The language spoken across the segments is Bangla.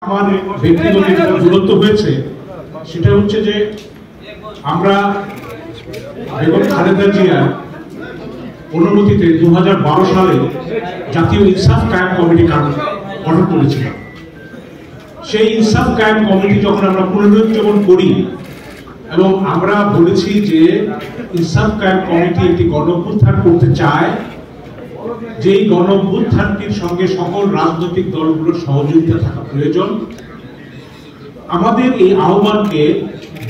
আমার ব্যক্তিগত দূরত্ব হয়েছে সেটা হচ্ছে যে আমরা বেগম খালেদা জিয়ার অনুমতিতে 2012 সালে জাতীয় ইনসাফ কায়েম কমিটি গঠন করেছিলাম। সেই ইনসাফ কায়েম কমিটি যখন আমরা পুনরুজ্জীবন করি এবং আমরা বলেছি যে ইনসাফ কায়েম কমিটি একটি গণঅভ্যুত্থান করতে চায়, যেই গণঅভ্যুত্থানটির সঙ্গে সকল রাজনৈতিক দলগুলোর সহযোগিতা থাকা প্রয়োজন। আমাদের এই আহ্বানকে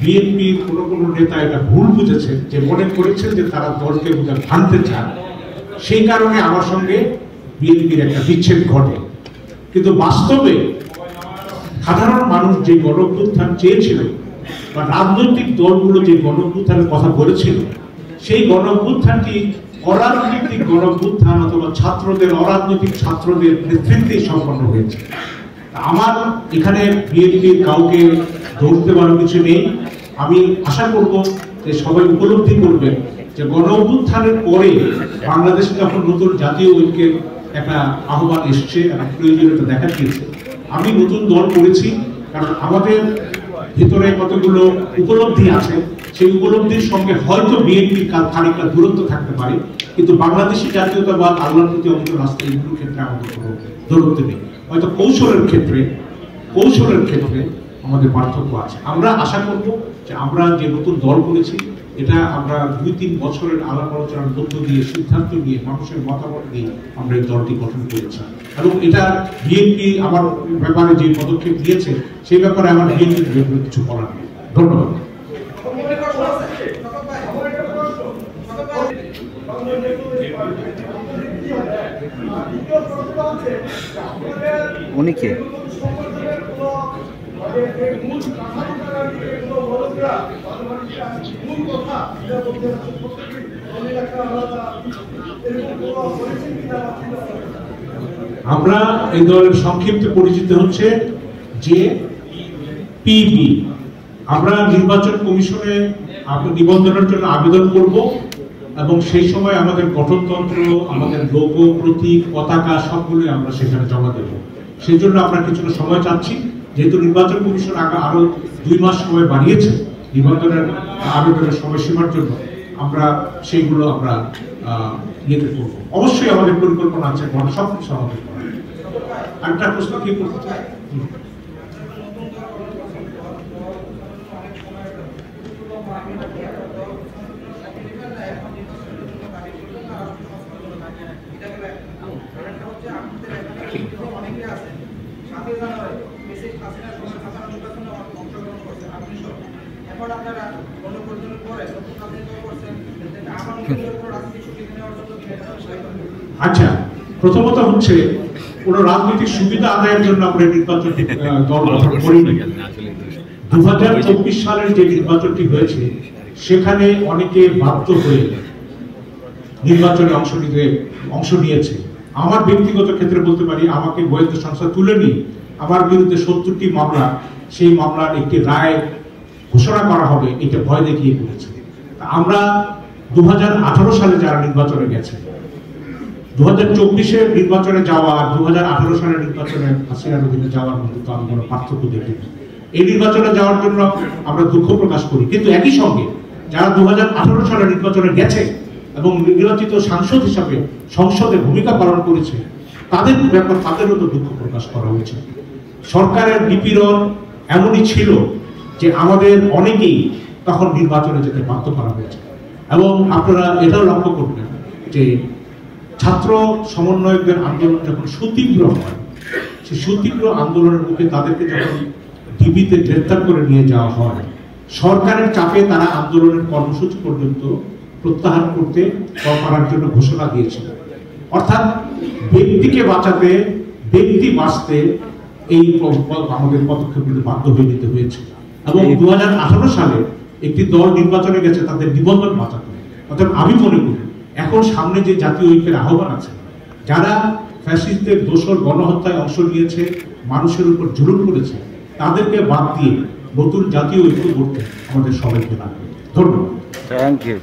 বিএনপির কোনো নেতা এটা ভুল বুঝেছেন, যে মনে করেছেন যে তারা দলকে ভাঙতে চান, সেই কারণে আমার সঙ্গে বিএনপির একটা বিচ্ছেদ ঘটে। কিন্তু বাস্তবে সাধারণ মানুষ যে গণঅভ্যুত্থান চেয়েছিল বা রাজনৈতিক দলগুলো যে গণঅভ্যুত্থানের কথা বলেছিল, সেই গণঅভ্যুত্থানটি অরাজনৈতিক গণঅভ্যুত্থান অথবা অরাজনৈতিক ছাত্রদের নেতৃত্বে সম্পন্ন হয়েছে। আমার এখানে বিএনপির কাউকে দোষ দেওয়ার কিছু নেই। আমি আশা করব যে সবাই উপলব্ধি করবেন যে গণঅভ্যুত্থানের পরে বাংলাদেশে যখন নতুন জাতীয় ঐক্যের একটা আহ্বান এসছে, একটা প্রয়োজনীয়তা দেখা দিয়েছে, আমি নতুন দল করেছি কারণ আমাদের ভিতরে কতগুলো উপলব্ধি আছে, সেই উপলব্ধির সঙ্গে হয়তো বিএনপির খানিকটা দূরত্ব থাকতে পারে, কিন্তু বাংলাদেশি জাতীয়তাবাদ, আল্লাহর প্রতি অমিত রাস্তা, এইগুলোর ক্ষেত্রে আমাদের কোনো দূরত্ব নেই। হয়তো কৌশলের ক্ষেত্রে আমাদের পার্থক্য আছে। আমরা আশা করব যে আমরা যে নতুন দল করেছি, এটা আমরা 2-3 বছরের আলাপ আলোচনার মধ্য দিয়ে সিদ্ধান্ত নিয়ে মানুষের মতামত নিয়ে আমরা এই দলটি গঠন করেছি। এবং এটা বিএনপি আমার ব্যাপারে যে পদক্ষেপ নিয়েছে সেই ব্যাপারে আমার বিএনপির কিছু বলার নেই। ধন্যবাদ। উনি কে? আমরা এই দলের সংক্ষিপ্ত পরিচিত হচ্ছে যে পিবি। আমরা নির্বাচন কমিশনে নিবন্ধনের জন্য আবেদন করব এবং সেই সময় আমাদের গঠনতন্ত্র, আমাদের লোগো, প্রতীক, পতাকা সবগুলো আমরা সেখানে জমা দেব। সেই জন্য আমরা কিছুটা সময় চাচ্ছি, যেহেতু নির্বাচন কমিশন আরো 2 মাস সময় বাড়িয়েছে নিবন্ধনের আবেদনের সময়সীমার জন্য, আমরা সেইগুলো আমরা ইয়েতে করবো। অবশ্যই আমাদের পরিকল্পনা আছে সবকিছু আমাদের। আরেকটা প্রশ্ন কি করতে চাই? আচ্ছা, প্রথমত হচ্ছে কোন রাজনৈতিক সুবিধা আদায়ের জন্য আমরা নির্বাচন দল গঠন করিনি। 2024 সালের যে নির্বাচনটি হয়েছে সেখানে অনেকে বাধ্য হয়ে নির্বাচনে অংশ নিয়েছে। আমার ব্যক্তিগত ক্ষেত্রে বলতে পারি, আমাকে গোয়েন্দা সংস্থা তুলে নিয়ে আমার বিরুদ্ধে 70টি মামলা, সেই মামলার একটি রায় ঘোষণা করা হবে এটা ভয় দেখিয়ে করেছে। আমরা 2018 সালে যারা নির্বাচনে গেছে, 2024-এর নির্বাচনে যাওয়া আর 2018 সালের নির্বাচনে হাসিনার অধীনে যাওয়ার মধ্যে তো আমি কোনো পার্থক্য দেখি। এই নির্বাচনে যাওয়ার জন্য আমরা দুঃখ প্রকাশ করি, কিন্তু একই সঙ্গে যারা 2018 সালের নির্বাচনে গেছে এবং নির্বাচিত সাংসদ হিসাবে সংসদে ভূমিকা পালন করেছে, তাদেরও তো দুঃখ প্রকাশ করা উচিত। সরকারের নিপীড়ন এমনই ছিল যে আমাদের অনেকেই তখন নির্বাচনে যেতে বাধ্য করা হয়েছে। এবং আপনারা এটাও লক্ষ্য করবেন যে ছাত্র সমন্বয়কদের আন্দোলন যখন সুতীব্র হয়, সেই সুতীব্র আন্দোলনের মুখে তাদেরকে যখন ডিবিতে গ্রেফতার করে নিয়ে যাওয়া হয়, সরকারের চাপে তারা আন্দোলনের কর্মসূচি পর্যন্ত প্রত্যাহার করার জন্য ঘোষণা দিয়েছিল। অর্থাৎ ব্যক্তিকে বাঁচাতে, ব্যক্তি বাঁচতে এই আমাদের পদক্ষেপগুলো বাধ্য হয়ে নিতে হয়েছে। এবং 2018 সালে একটি দল নির্বাচনে গেছে তাদের নিবন্ধন বাঁচাতে। অর্থাৎ আমি মনে করি এখন সামনে যে জাতীয় ঐক্যের আহ্বান আছে, যারা ফ্যাসিস্টদের দোসর গণহত্যায় অংশ নিয়েছে, মানুষের উপর জুলুম করেছে, তাদেরকে বাদ দিয়ে নতুন জাতীয় ঐক্য করতে আমাদের সবাইকে লাগবে। ধন্যবাদ। Thank you.